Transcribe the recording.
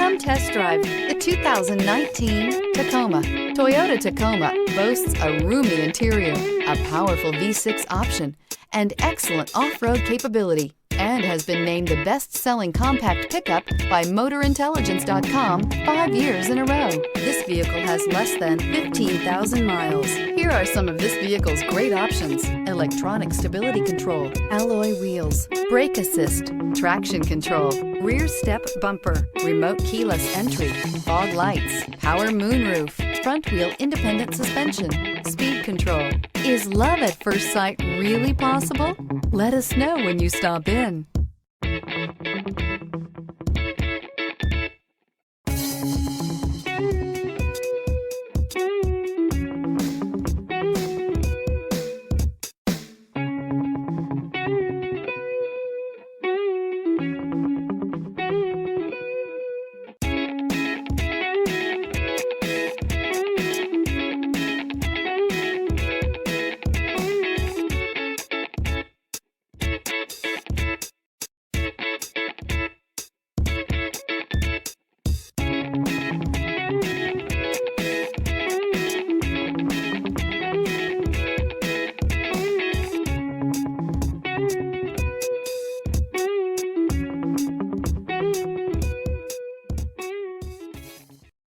Come test drive the 2019 Tacoma. Toyota Tacoma boasts a roomy interior, a powerful V6 option, and excellent off-road capability, and has been named the best-selling compact pickup by MotorIntelligence.com 5 years in a row. This vehicle has less than 15,000 miles. Here are some of this vehicle's great options: electronic stability control, alloy wheels, brake assist, traction control, rear step bumper, remote keyless entry, fog lights, power moonroof, front wheel independent suspension, speed control. Is love at first sight really possible? Let us know when you stop in.